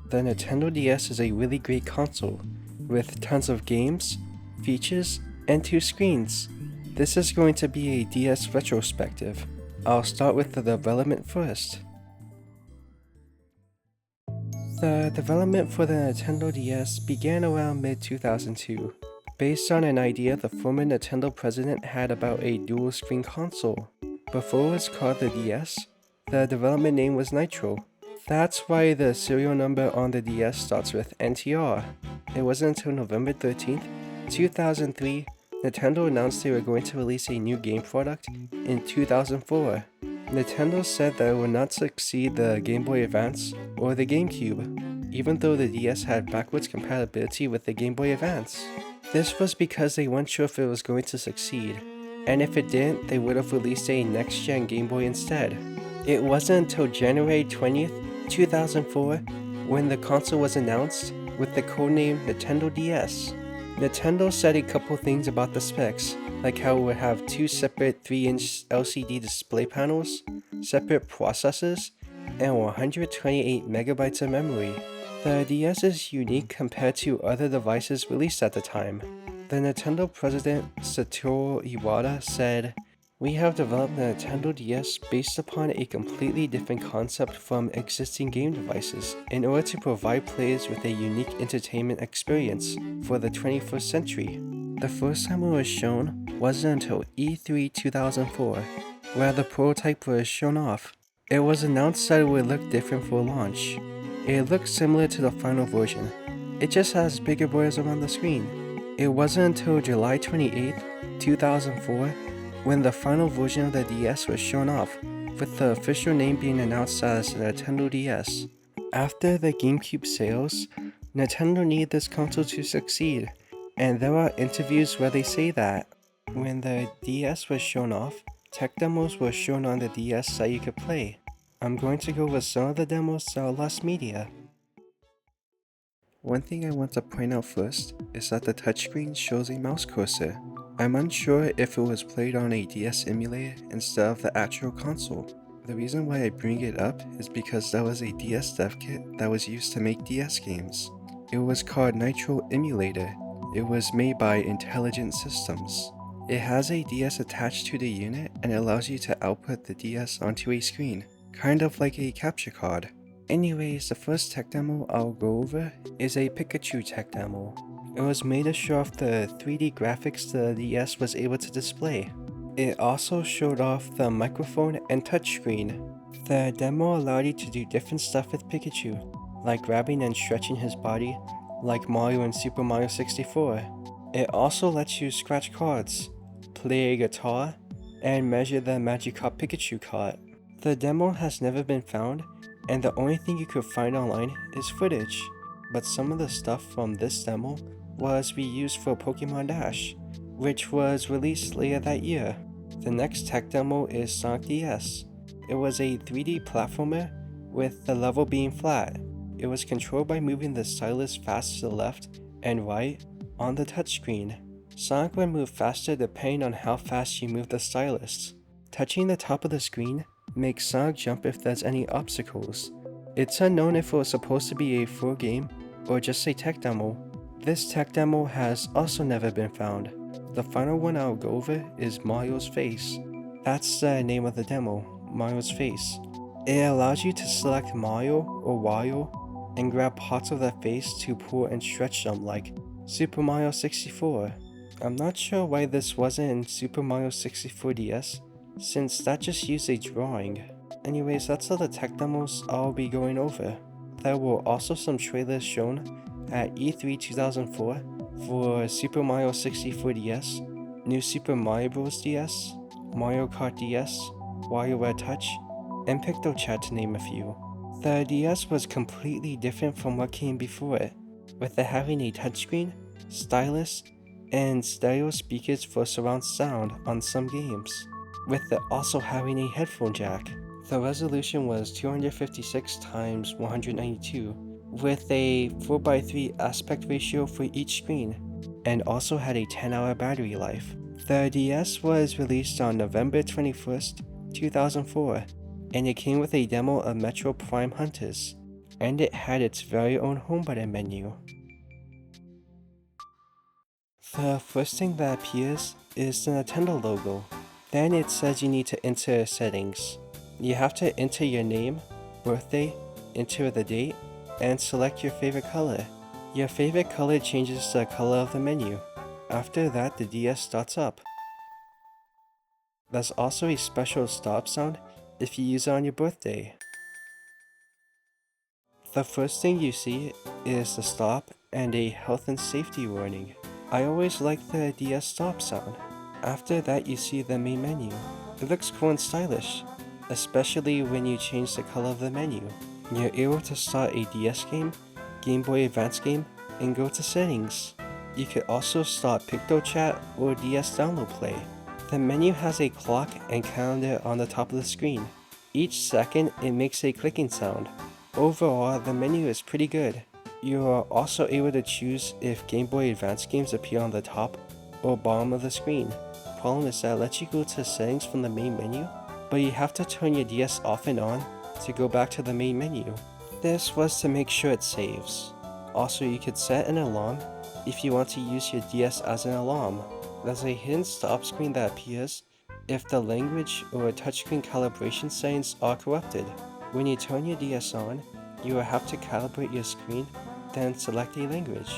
The Nintendo DS is a really great console, with tons of games, features, and 2 screens. This is going to be a DS retrospective. I'll start with the development first. The development for the Nintendo DS began around mid-2002, based on an idea the former Nintendo president had about a dual-screen console. Before it was called the DS, the development name was Nitro. That's why the serial number on the DS starts with NTR. It wasn't until November 13th, 2003, Nintendo announced they were going to release a new game product in 2004. Nintendo said that it would not succeed the Game Boy Advance or the GameCube, even though the DS had backwards compatibility with the Game Boy Advance. This was because they weren't sure if it was going to succeed, and if it didn't, they would have released a next-gen Game Boy instead. It wasn't until January 20th, 2004, when the console was announced with the codename Nintendo DS. Nintendo said a couple things about the specs, like how it would have 2 separate 3-inch LCD display panels, separate processors, and 128 megabytes of memory. The DS is unique compared to other devices released at the time. The Nintendo president Satoru Iwata said, "We have developed the Nintendo DS based upon a completely different concept from existing game devices in order to provide players with a unique entertainment experience for the 21st century." The first time it was shown wasn't until E3 2004, where the prototype was shown off. It was announced that it would look different for launch. It looked similar to the final version, it just has bigger borders around the screen. It wasn't until July 28th, 2004, when the final version of the DS was shown off, with the official name being announced as the Nintendo DS. After the GameCube sales, Nintendo needed this console to succeed, and there are interviews where they say that. When the DS was shown off, tech demos were shown on the DS that you could play. I'm going to go over some of the demos that are lost media. One thing I want to point out first is that the touchscreen shows a mouse cursor. I'm unsure if it was played on a DS emulator instead of the actual console. The reason why I bring it up is because that was a DS dev kit that was used to make DS games. It was called Nitro Emulator. It was made by Intelligent Systems. It has a DS attached to the unit and allows you to output the DS onto a screen, kind of like a capture card. Anyways, the first tech demo I'll go over is a Pikachu tech demo. It was made to show off the 3D graphics the DS was able to display. It also showed off the microphone and touchscreen. The demo allowed you to do different stuff with Pikachu, like grabbing and stretching his body, like Mario in Super Mario 64. It also lets you scratch cards, play a guitar, and measure the Magikarp Pikachu card. The demo has never been found, and the only thing you could find online is footage, but some of the stuff from this demo was reused for Pokemon Dash, which was released later that year. The next tech demo is Sonic DS. It was a 3D platformer with the level being flat. It was controlled by moving the stylus fast to the left and right on the touchscreen. Sonic would move faster depending on how fast you move the stylus. Touching the top of the screen makes Sonic jump if there's any obstacles. It's unknown if it was supposed to be a full game or just a tech demo. This tech demo has also never been found. The final one I'll go over is Mario's Face. That's the name of the demo, Mario's Face. It allows you to select Mario or Wario and grab parts of the face to pull and stretch them like Super Mario 64. I'm not sure why this wasn't in Super Mario 64 DS, since that just used a drawing. Anyways, that's all the tech demos I'll be going over. There were also some trailers shown at E3 2004 for Super Mario 64 DS, New Super Mario Bros. DS, Mario Kart DS, WarioWare Touch, and Pictochat to name a few. The DS was completely different from what came before it, with it having a touchscreen, stylus, and stereo speakers for surround sound on some games, with it also having a headphone jack. The resolution was 256 x 192, with a 4:3 aspect ratio for each screen, and also had a 10-hour battery life. The DS was released on November 21st, 2004, and it came with a demo of Metro Prime Hunters. and it had its very own home button menu. The first thing that appears is the Nintendo logo. Then it says you need to enter settings. You have to enter your name, birthday, enter the date, and select your favorite color. Your favorite color changes the color of the menu. After that, the DS starts up. There's also a special stop sound if you use it on your birthday. The first thing you see is the stop and a health and safety warning. I always like the DS stop sound. After that, you see the main menu. It looks cool and stylish, especially when you change the color of the menu. You're able to start a DS game, Game Boy Advance game, and go to settings. You could also start Pictochat or DS download play. The menu has a clock and calendar on the top of the screen. Each second, it makes a clicking sound. Overall, the menu is pretty good. You are also able to choose if Game Boy Advance games appear on the top or bottom of the screen. Problem is that it lets you go to settings from the main menu, but you have to turn your DS off and on to go back to the main menu. This was to make sure it saves. Also, you could set an alarm if you want to use your DS as an alarm. There's a hidden stop screen that appears if the language or touchscreen calibration settings are corrupted. When you turn your DS on, you will have to calibrate your screen, then select a language.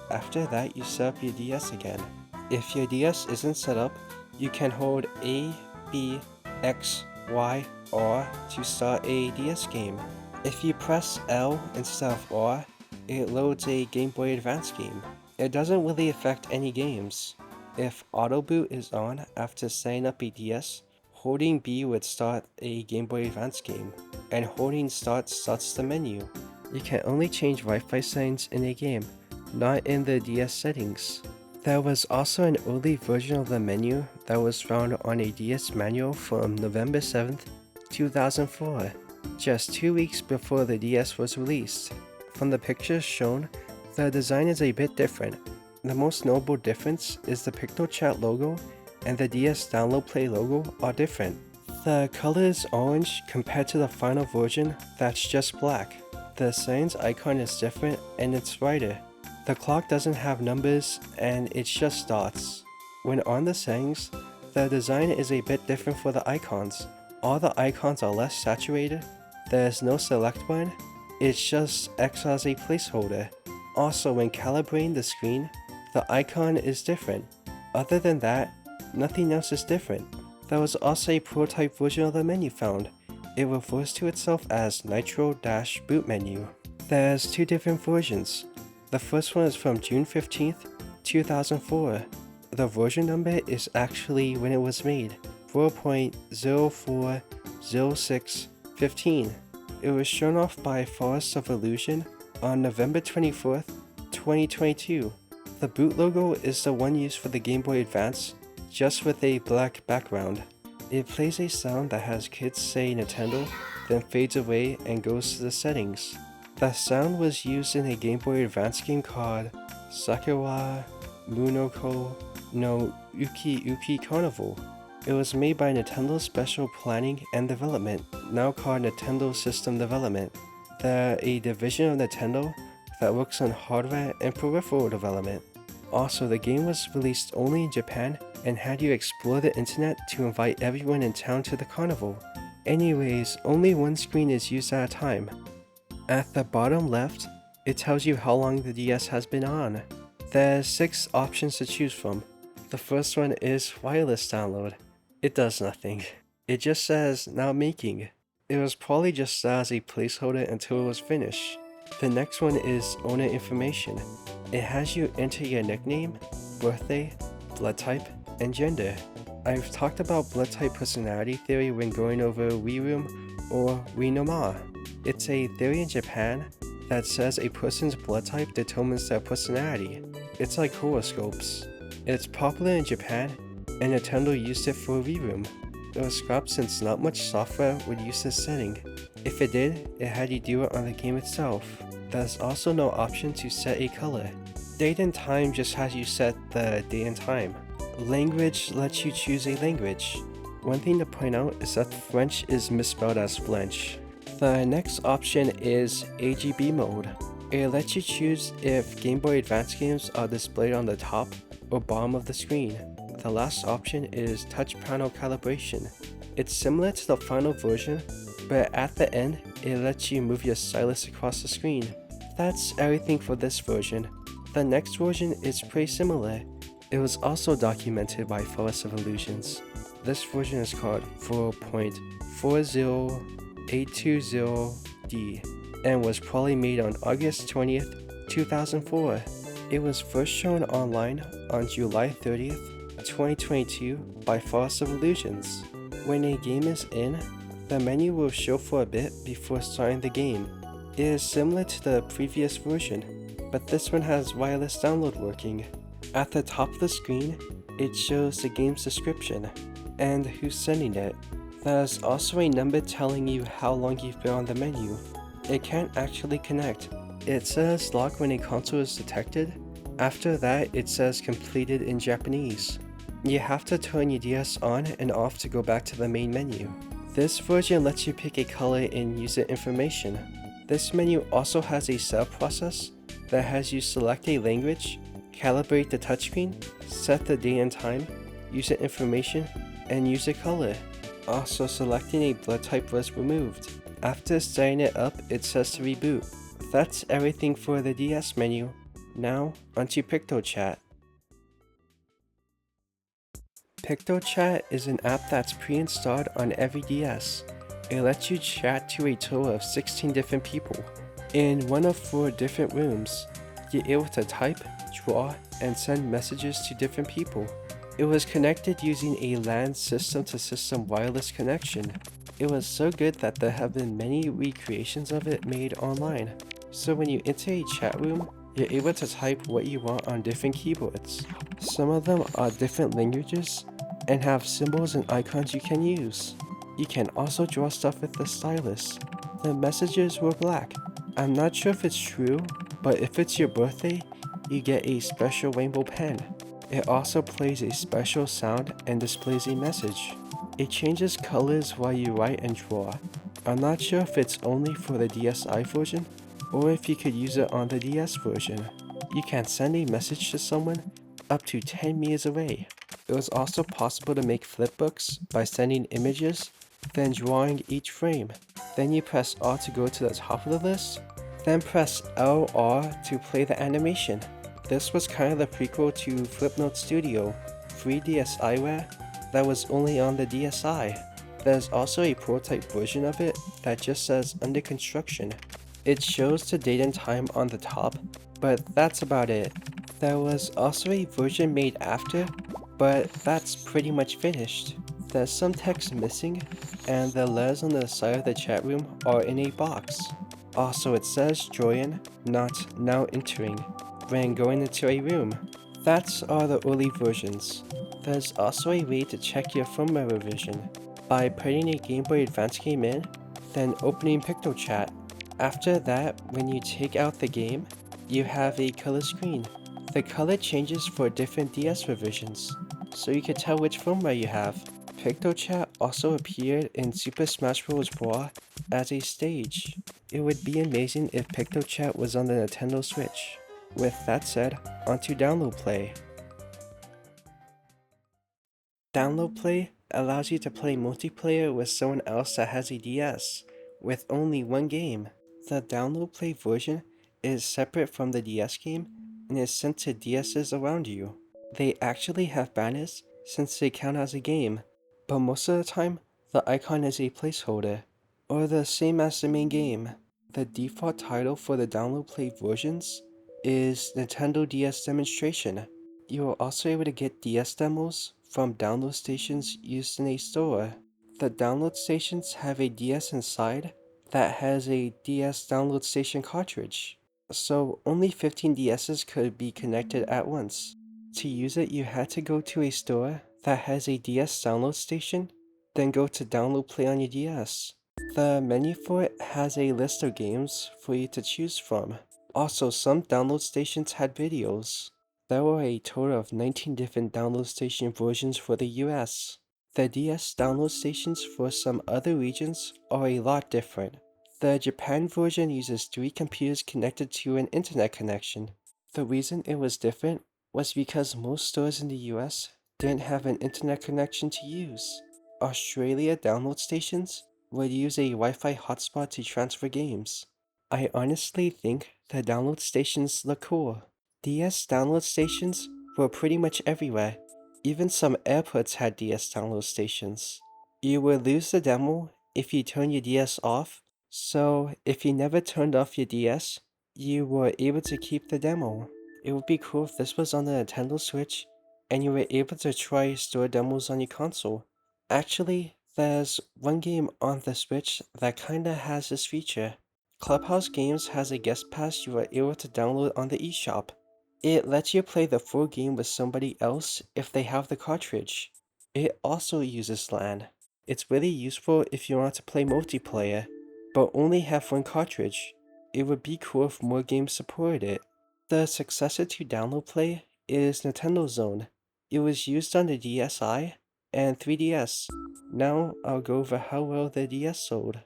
After that, you set up your DS again. If your DS isn't set up, you can hold A, B, X, Y, R to start a DS game. If you press L instead of R, it loads a Game Boy Advance game. It doesn't really affect any games. If auto boot is on after setting up a DS, holding B would start a Game Boy Advance game, and holding start starts the menu. You can only change Wi-Fi settings in a game, not in the DS settings. There was also an early version of the menu that was found on a DS manual from November 7th, 2004, just 2 weeks before the DS was released. From the pictures shown, the design is a bit different. The most notable difference is the Pictochat logo and the DS Download Play logo are different. The color is orange compared to the final version that's just black. The settings icon is different and it's brighter. The clock doesn't have numbers and it's just dots. When on the settings, the design is a bit different for the icons. All the icons are less saturated, there's no select button, it's just X as a placeholder. Also, when calibrating the screen, the icon is different. Other than that, nothing else is different. There was also a prototype version of the menu found. It refers to itself as Nitro-Boot Menu. There's two different versions. The first one is from June 15th, 2004. The version number is actually when it was made, 4.040615. It was shown off by Forest of Illusion on November 24th, 2022. The boot logo is the one used for the Game Boy Advance, just with a black background. It plays a sound that has kids say Nintendo, then fades away and goes to the settings. The sound was used in a Game Boy Advance game called Sakura Munoko no Uki Uki Carnival. It was made by Nintendo Special Planning and Development, now called Nintendo System Development. They're a division of Nintendo that works on hardware and peripheral development. Also, the game was released only in Japan and had you explore the internet to invite everyone in town to the carnival. Anyways, only one screen is used at a time. At the bottom left, it tells you how long the DS has been on. There's 6 options to choose from. The first one is wireless download. It does nothing. It just says now making. It was probably just as a placeholder until it was finished. The next one is owner information. It has you enter your nickname, birthday, blood type, and gender. I've talked about blood type personality theory when going over Wii Room or Wii Noma. It's a theory in Japan that says a person's blood type determines their personality. It's like horoscopes. It's popular in Japan, and Nintendo used it for Wii Room. It was scrapped since not much software would use this setting. If it did, it had you do it on the game itself. There's also no option to set a color. Date and time just has you set the date and time. Language lets you choose a language. One thing to point out is that French is misspelled as Flench. The next option is AGB mode. It lets you choose if Game Boy Advance games are displayed on the top or bottom of the screen. The last option is touch panel calibration. It's similar to the final version, but at the end, it lets you move your stylus across the screen. That's everything for this version. The next version is pretty similar. It was also documented by Forest of Illusions. This version is called 4.40820D and was probably made on August 20th, 2004. It was first shown online on July 30th, 2022 by Forest of Illusions. When a game is in, the menu will show for a bit before starting the game. It is similar to the previous version, but this one has wireless download working. At the top of the screen, it shows the game's description and who's sending it. There's also a number telling you how long you've been on the menu. It can't actually connect. It says lock when a console is detected. After that, it says completed in Japanese. You have to turn your DS on and off to go back to the main menu. This version lets you pick a color in user information. This menu also has a setup process that has you select a language, calibrate the touchscreen, set the date and time, user information, and user color. Also, selecting a blood type was removed. After starting it up, it says to reboot. That's everything for the DS menu. Now, onto Pictochat. Pictochat is an app that's pre-installed on every DS. It lets you chat to a total of 16 different people. In one of 4 different rooms, you're able to type, draw, and send messages to different people. It was connected using a LAN system-to-system wireless connection. It was so good that there have been many recreations of it made online. So when you enter a chat room, you're able to type what you want on different keyboards. Some of them are different languages and have symbols and icons you can use. You can also draw stuff with the stylus. The messages were black. I'm not sure if it's true, but if it's your birthday, you get a special rainbow pen. It also plays a special sound and displays a message. It changes colors while you write and draw. I'm not sure if it's only for the DSi version, or if you could use it on the DS version. You can send a message to someone up to 10 meters away. It was also possible to make flipbooks by sending images, then drawing each frame. Then you press R to go to the top of the list, then press LR to play the animation. This was kind of the prequel to Flipnote Studio, free DSiWare that was only on the DSi. There's also a prototype version of it that just says under construction. It shows the date and time on the top, but that's about it. There was also a version made after, but that's pretty much finished. There's some text missing, and the letters on the side of the chat room are in a box. Also, it says join, not now entering, when going into a room. That's all the early versions. There's also a way to check your firmware revision by putting a Game Boy Advance game in, then opening Pictochat. After that, when you take out the game, you have a color screen. The color changes for different DS revisions, so you can tell which firmware you have. Pictochat also appeared in Super Smash Bros. Brawl as a stage. It would be amazing if Pictochat was on the Nintendo Switch. With that said, onto Download Play. Download Play allows you to play multiplayer with someone else that has a DS, with only one game. The Download Play version is separate from the DS game and is sent to DSs around you. They actually have banners since they count as a game, but most of the time, the icon is a placeholder, or the same as the main game. The default title for the Download Play versions is Nintendo DS Demonstration. You are also able to get DS demos from download stations used in a store. The download stations have a DS inside that has a DS download station cartridge, so only 15 DSs could be connected at once. To use it, you had to go to a store that has a DS download station, then go to Download Play on your DS. The menu for it has a list of games for you to choose from. Also, some download stations had videos. There were a total of 19 different download station versions for the US. The DS download stations for some other regions are a lot different. The Japan version uses 3 computers connected to an internet connection. The reason it was different was because most stores in the US didn't have an internet connection to use. Australia download stations would use a Wi-Fi hotspot to transfer games. I honestly think the download stations look cool. DS download stations were pretty much everywhere. Even some airports had DS download stations. You would lose the demo if you turn your DS off, so if you never turned off your DS, you were able to keep the demo. It would be cool if this was on the Nintendo Switch and you were able to try store demos on your console. Actually, there's one game on the Switch that kinda has this feature. Clubhouse Games has a guest pass you are able to download on the eShop. It lets you play the full game with somebody else if they have the cartridge. It also uses LAN. It's really useful if you want to play multiplayer, but only have one cartridge. It would be cool if more games supported it. The successor to Download Play is Nintendo Zone. It was used on the DSi and 3DS. Now I'll go over how well the DS sold.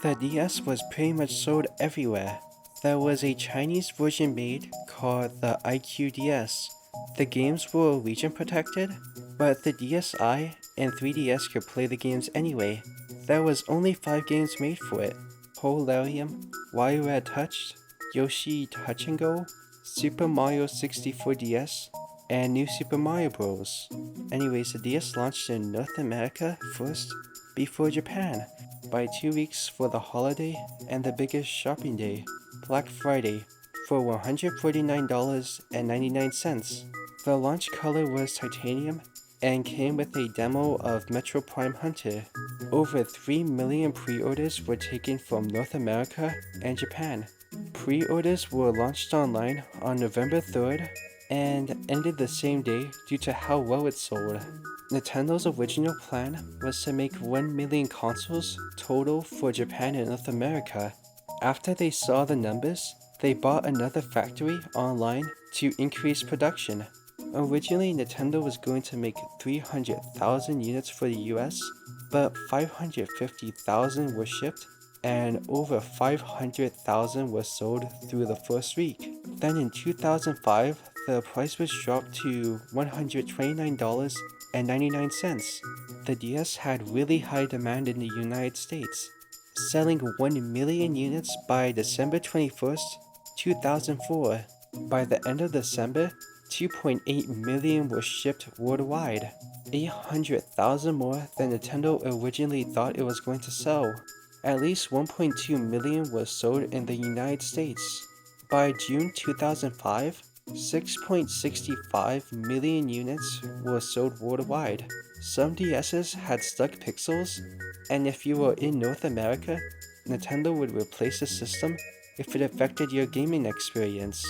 The DS was pretty much sold everywhere. There was a Chinese version made called the iQDS. The games were region protected, but the DSi and 3DS could play the games anyway. There was only 5 games made for it: Polarium, Wario Touch, Yoshi Touch and Go, Super Mario 64 DS, and New Super Mario Bros. Anyways, the DS launched in North America first, before Japan, by 2 weeks for the holiday and the biggest shopping day, Black Friday, for $149.99. The launch color was titanium and came with a demo of Metro Prime Hunter. Over 3 million pre-orders were taken from North America and Japan. Pre-orders were launched online on November 3rd and ended the same day due to how well it sold. Nintendo's original plan was to make 1 million consoles total for Japan and North America. After they saw the numbers, they bought another factory online to increase production. Originally, Nintendo was going to make 300,000 units for the US, but 550,000 were shipped and over 500,000 were sold through the first week. Then in 2005, the price was dropped to $129.99. The DS had really high demand in the United States, selling 1 million units by December 21st, 2004. By the end of December, 2.8 million were shipped worldwide, 800,000 more than Nintendo originally thought it was going to sell. At least 1.2 million was sold in the United States. By June 2005, 6.65 million units were sold worldwide. Some DSs had stuck pixels, and if you were in North America, Nintendo would replace the system if it affected your gaming experience.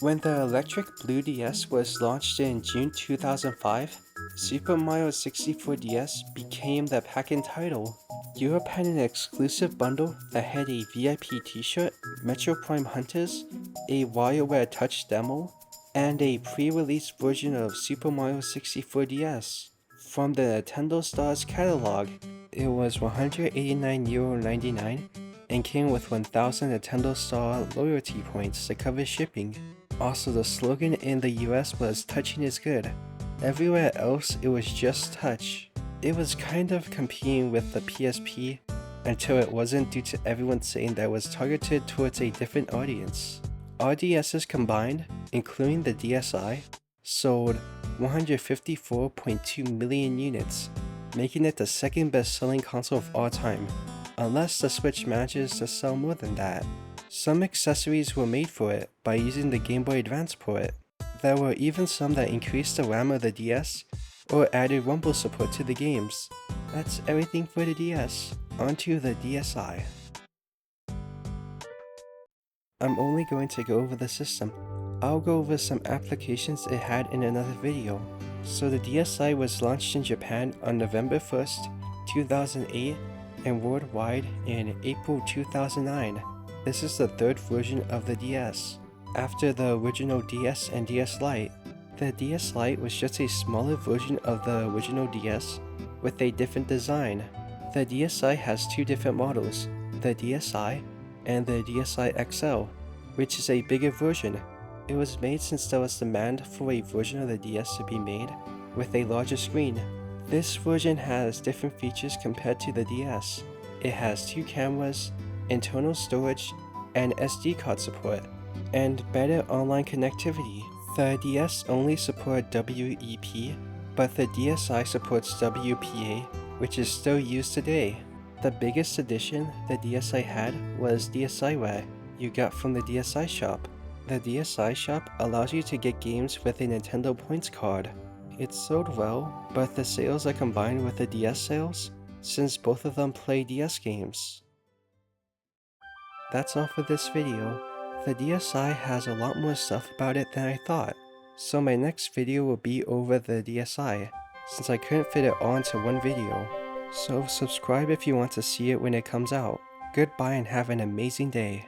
When the Electric Blue DS was launched in June 2005, Super Mario 64 DS became the pack-in title. Europe had an exclusive bundle that had a VIP t-shirt, Metro Prime Hunters, a WarioWare Touch demo, and a pre-release version of Super Mario 64 DS. From the Nintendo Stars catalog, it was €189.99 and came with 1,000 Nintendo Star loyalty points to cover shipping. Also, the slogan in the US was "Touching is good." Everywhere else, it was just touch. It was kind of competing with the PSP until it wasn't, due to everyone saying that it was targeted towards a different audience. All DSs combined, including the DSi, sold 154.2 million units, making it the second best-selling console of all time, unless the Switch manages to sell more than that. Some accessories were made for it by using the Game Boy Advance port. There were even some that increased the RAM of the DS or added rumble support to the games. That's everything for the DS. Onto the DSi. I'm only going to go over the system. I'll go over some applications it had in another video. So the DSi was launched in Japan on November 1st, 2008 and worldwide in April 2009. This is the third version of the DS, after the original DS and DS Lite. The DS Lite was just a smaller version of the original DS with a different design. The DSi has two different models, the DSi and the DSi XL, which is a bigger version. It was made since there was demand for a version of the DS to be made with a larger screen. This version has different features compared to the DS. It has two cameras, internal storage, and SD card support, and better online connectivity. The DS only supports WEP, but the DSi supports WPA, which is still used today. The biggest addition the DSi had was DSiWare you got from the DSi shop. The DSi shop allows you to get games with a Nintendo Points card. It sold well, but the sales are combined with the DS sales, since both of them play DS games. That's all for this video. The DSi has a lot more stuff about it than I thought, so my next video will be over the DSi, since I couldn't fit it all into one video. So subscribe if you want to see it when it comes out. Goodbye and have an amazing day.